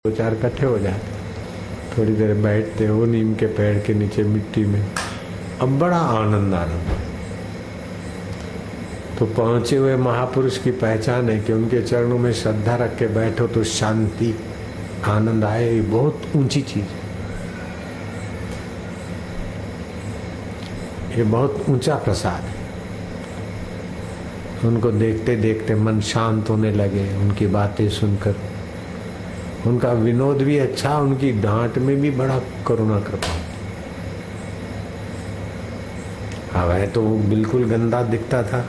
दो चार इकट्ठे हो जाते, थोड़ी देर बैठते हो नीम के पेड़ के नीचे मिट्टी में, अब बड़ा आनंद आ रहा। तो पहुंचे हुए महापुरुष की पहचान है कि उनके चरणों में श्रद्धा रख के बैठो तो शांति आनंद आए। ये बहुत ऊंची चीज है, ये बहुत ऊंचा प्रसाद है। उनको देखते देखते मन शांत होने लगे, उनकी बातें सुनकर। उनका विनोद भी अच्छा, उनकी डांट में भी बड़ा करुणा कृपा। हवा तो बिल्कुल गंदा दिखता था,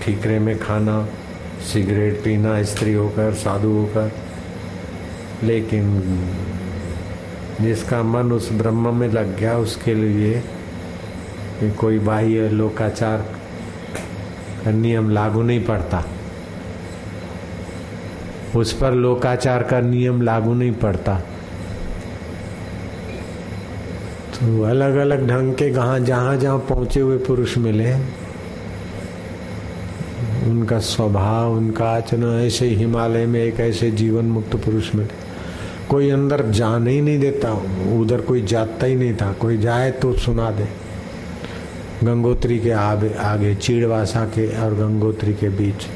ठीकरे में खाना, सिगरेट पीना, स्त्री होकर साधु होकर, लेकिन जिसका मन उस ब्रह्म में लग गया उसके लिए कोई बाह्य लोकाचार का नियम लागू नहीं पड़ता, उस पर लोकाचार का नियम लागू नहीं पड़ता। तो अलग अलग ढंग के जहां जहां पहुंचे हुए पुरुष मिले, उनका स्वभाव, उनका आचरण ऐसे हिमालय में एक ऐसे जीवन मुक्त पुरुष मिले। कोई अंदर जाने ही नहीं देता, उधर कोई जाता ही नहीं था, कोई जाए तो सुना दे। गंगोत्री के आगे चीड़वासा के और गंगोत्री के बीच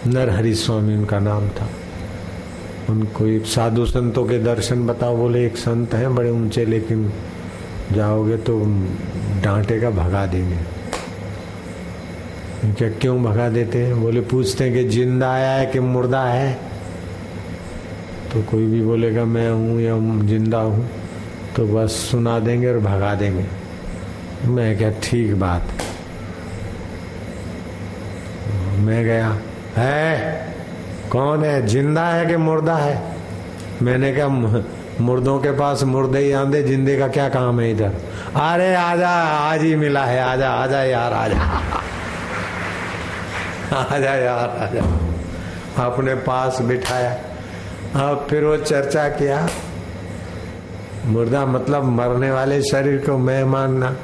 नरहरि स्वामी उनका नाम था। उनको एक साधु संतों के दर्शन बताओ, बोले एक संत हैं बड़े ऊंचे, लेकिन जाओगे तो डांटेगा, भगा देंगे। क्या क्यों भगा देते हैं? बोले पूछते हैं कि जिंदा आया है कि मुर्दा है, तो कोई भी बोलेगा मैं हूं या जिंदा हूं, तो बस सुना देंगे और भगा देंगे। मैं क्या ठीक बात। मैं गया, है कौन है, जिंदा है कि मुर्दा है? मैंने कहा मुर्दों के पास मुर्दे ही आंदे, जिंदे का क्या काम है इधर? अरे आजा, आज ही मिला है, आजा आजा यार, आजा आजा यार, आजा। अपने पास बिठाया, अब फिर वो चर्चा किया। मुर्दा मतलब मरने वाले शरीर को मैं मानना,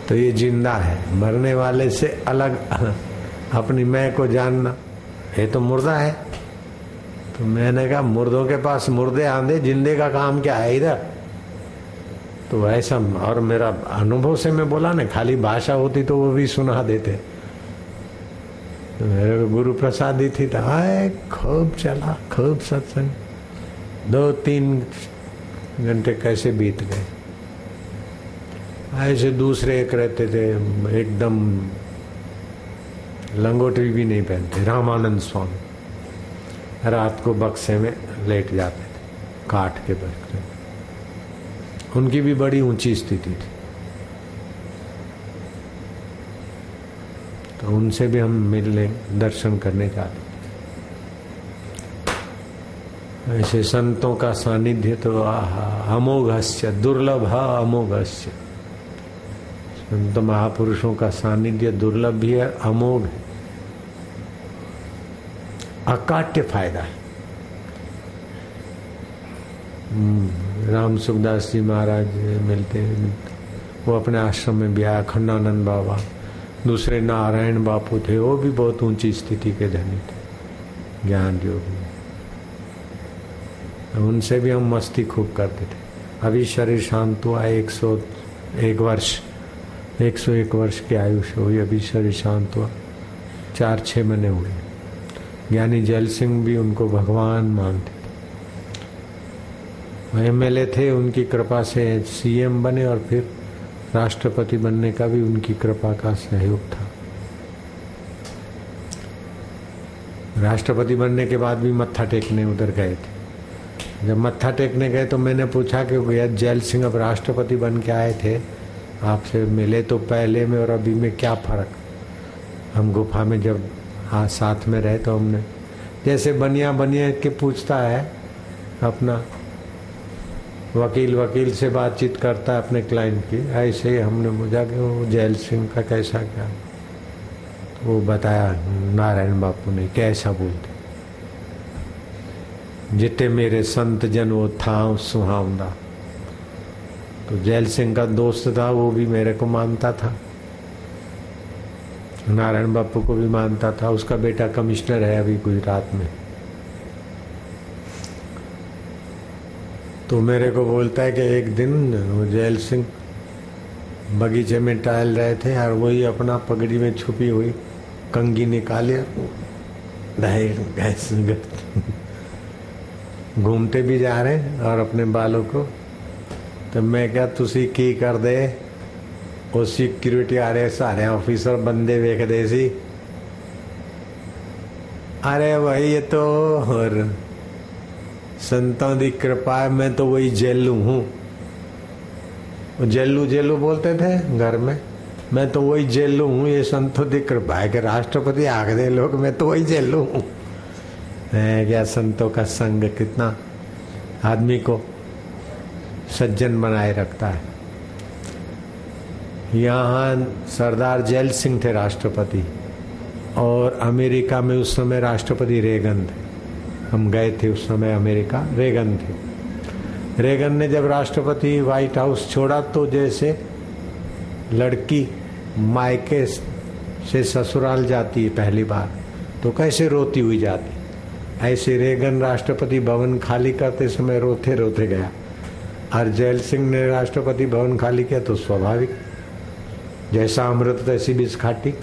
तो ये जिंदा है। मरने वाले से अलग अपनी मैं को जानना, ये तो मुर्दा है। तो मैंने कहा मुर्दों के पास मुर्दे आंधे, जिंदे का काम क्या है इधर? तो ऐसा, और मेरा अनुभव से मैं बोला ना, खाली भाषा होती तो वो भी सुना देते। तो मेरे गुरु प्रसाद ही थी, तो आए खूब चला, खूब सत्संग। 2-3 घंटे कैसे बीत गए। ऐसे दूसरे एक रहते थे एकदम लंगोटी भी नहीं पहनते, रामानंद स्वामी, रात को बक्से में लेट जाते थे, काठ के बक्से में। उनकी भी बड़ी ऊंची स्थिति थी, तो उनसे भी हम मिलने दर्शन करने जाते थे। ऐसे संतों का सानिध्य तो अमोघस्य, दुर्लभ अमोघस्य। संत महापुरुषों का सानिध्य दुर्लभ भी है, अमोघ है, अकाट्य फायदा है। राम सुखदास जी महाराज मिलते हैं, वो अपने आश्रम में भी आया। अखंडानंद बाबा, दूसरे नारायण बापू थे, वो भी बहुत ऊंची स्थिति के धनी थे, ज्ञान योगी। उनसे भी हम मस्ती खूब करते थे। अभी शरीर शांत हुआ, 101 वर्ष की आयुष हुई, अभी शरीर शांत हुआ, 4-6 महीने हुए। ज्ञानी जैल सिंह भी उनको भगवान मानते थे। एमएलए थे, उनकी कृपा से सीएम बने, और फिर राष्ट्रपति बनने का भी उनकी कृपा का सहयोग था। राष्ट्रपति बनने के बाद भी मत्था टेकने उधर गए थे। जब मत्था टेकने गए तो मैंने पूछा कि जैल सिंह अब राष्ट्रपति बन के आए थे, आपसे मिले तो पहले में और अभी में क्या फर्क? हम गुफा में जब साथ में रहे तो हमने, जैसे बनिया के पूछता है अपना वकील से बातचीत करता है अपने क्लाइंट की, ऐसे ही हमने पूछा कि वो जैल सिंह का कैसा क्या? तो वो बताया नारायण बापू ने कैसा बोलते, जिते मेरे संत जन वो था सुहावना। तो जैल सिंह का दोस्त था, वो भी मेरे को मानता था, नारायण बापू को भी मानता था। उसका बेटा कमिश्नर है अभी गुजरात में। तो मेरे को बोलता है कि एक दिन जैल सिंह बगीचे में टहल रहे थे और वही अपना पगड़ी में छुपी हुई कंघी निकालिया घूमते भी जा रहे हैं और अपने बालों को। तो मैं क्या तुसी की कर दे वो सिक्योरिटी आ रहे सारे ऑफिसर बंदे वेख दे सी। अरे वही ये तो और संतों की कृपा है, मैं तो वही जेलू हूँ। जेलू जेलू बोलते थे घर में, मैं तो वही जेलू हूँ। ये संतों की कृपा है कि राष्ट्रपति आग दे लोग, मैं तो वही जेलू हूँ। क्या संतों का संग कितना आदमी को सज्जन बनाए रखता है। यहाँ सरदार जैल सिंह थे राष्ट्रपति, और अमेरिका में उस समय राष्ट्रपति रेगन थे। हम गए थे उस समय अमेरिका, रेगन थे। रेगन ने जब राष्ट्रपति व्हाइट हाउस छोड़ा तो जैसे लड़की मायके से ससुराल जाती है पहली बार तो कैसे रोती हुई जाती, ऐसे रेगन राष्ट्रपति भवन खाली करते समय रोते रोते गया। और जैल सिंह ने राष्ट्रपति भवन खाली किया तो स्वाभाविक, जैसा अमृत तैसी बीस खाटी,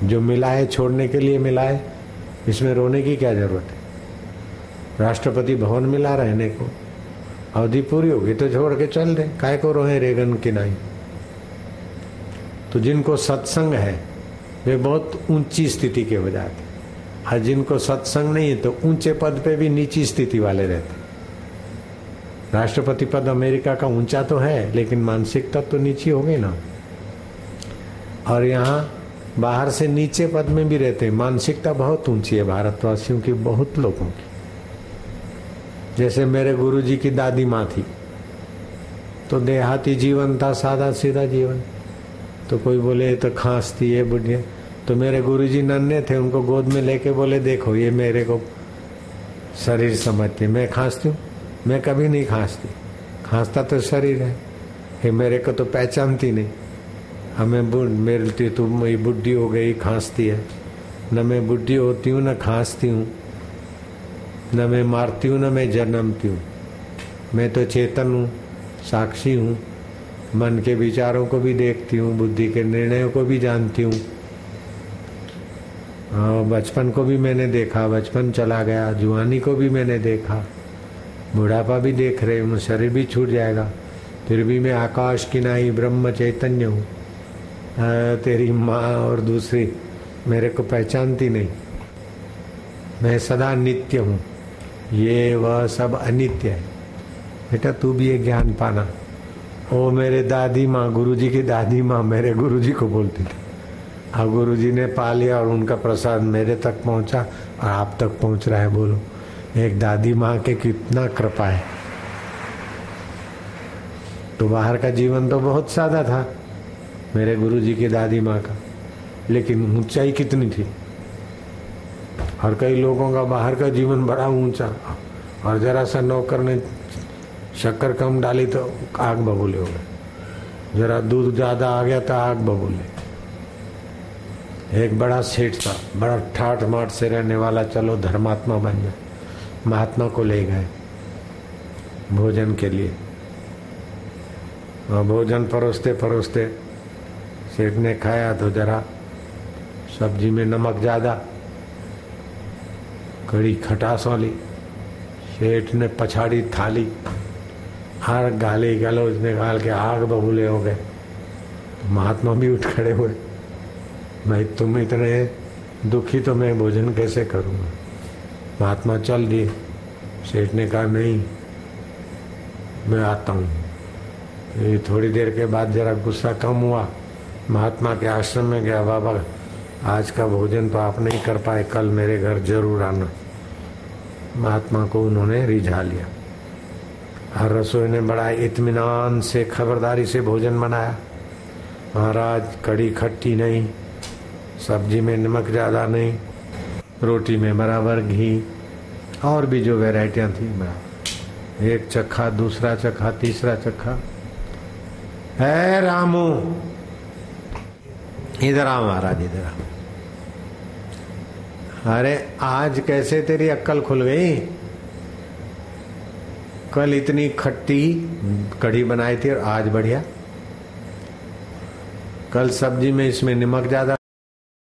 जो मिला है छोड़ने के लिए मिला है, इसमें रोने की क्या जरूरत है। राष्ट्रपति भवन मिला रहने को, अवधि पूरी होगी तो छोड़ के चल दे, काय को रोए रेगन की नहीं। तो जिनको सत्संग है वे बहुत ऊंची स्थिति के हो जाते, और जिनको सत्संग नहीं है तो ऊंचे पद पे भी नीची स्थिति वाले रहते। राष्ट्रपति पद अमेरिका का ऊंचा तो है, लेकिन मानसिकता तो नीची हो गई ना। और यहाँ बाहर से नीचे पद में भी रहते हैं, मानसिकता बहुत ऊंची है भारतवासियों की, बहुत लोगों की। जैसे मेरे गुरुजी की दादी माँ थी तो देहाती जीवन था, सादा सीधा जीवन। तो कोई बोले तो खांसती है बुढ़िया, तो मेरे गुरुजी नन्हे थे, उनको गोद में लेके बोले देखो ये मेरे को शरीर समझते, मैं खांसती हूँ, मैं कभी नहीं खांसती, खांसता तो शरीर है, ये मेरे को तो पहचानती नहीं। हमें मेरी तुम ये बुढ़ी हो गई खांसती है, न मैं बुढ़ी होती हूँ न खांसती हूँ, न मैं मारती हूँ न मैं जन्मती हूँ। मैं तो चेतन हूँ, साक्षी हूँ, मन के विचारों को भी देखती हूँ, बुद्धि के निर्णयों को भी जानती हूँ। बचपन को भी मैंने देखा, बचपन चला गया, जुआनी को भी मैंने देखा, बुढ़ापा भी देख रहे हूँ, शरीर भी छूट जाएगा, फिर भी मैं आकाश की नाई ब्रह्म चैतन्य हूँ। तेरी माँ और दूसरी मेरे को पहचानती नहीं, मैं सदा नित्य हूँ, ये वह सब अनित्य है। बेटा तू भी ये ज्ञान पाना। ओ मेरे दादी माँ, गुरुजी की दादी माँ मेरे गुरुजी को बोलती थी, अब गुरुजी ने पा लिया और उनका प्रसाद मेरे तक पहुँचा और आप तक पहुँच रहा है। बोलो एक दादी माँ के कितना कृपा है। तो बाहर का जीवन तो बहुत सादा था मेरे गुरुजी की दादी माँ का, लेकिन ऊंचाई कितनी थी। और कई लोगों का बाहर का जीवन बड़ा ऊंचा, और जरा सा नौकर ने शक्कर कम डाली तो आग बबूले हो गए, जरा दूध ज्यादा आ गया तो आग बबूले। एक बड़ा सेठ था, बड़ा ठाठ माठ से रहने वाला, चलो धर्मात्मा बन जाए, महात्मा को ले गए भोजन के लिए। और भोजन परोसते परोसते सेठ ने खाया तो जरा सब्जी में नमक ज्यादा, कड़ी खटास वाली। सेठ ने पछाड़ी थाली, हर गाली गलौज निकाल के आग बबूले हो गए। महात्मा भी उठ खड़े हुए, भाई तुम इतने दुखी तो मैं भोजन कैसे करूँगा। महात्मा चल दिए। सेठ ने कहा नहीं मैं आता हूँ। ये थोड़ी देर के बाद जरा गुस्सा कम हुआ, महात्मा के आश्रम में गया, बाबा आज का भोजन तो आप नहीं कर पाए, कल मेरे घर जरूर आना। महात्मा को उन्होंने रिझा लिया और रसोई ने बड़ा इत्मीनान से खबरदारी से भोजन बनाया। महाराज कड़ी खट्टी नहीं, सब्जी में नमक ज़्यादा नहीं, रोटी में बराबर घी, और भी जो वैरायटियाँ थी बराबर। एक चखा, दूसरा चखा, तीसरा चखा। है रामू इधर आ महाराज, इधर आ। अरे आज कैसे तेरी अक्ल खुल गई? कल इतनी खट्टी कढ़ी बनाई थी और आज बढ़िया। कल सब्जी में इसमें नमक ज्यादा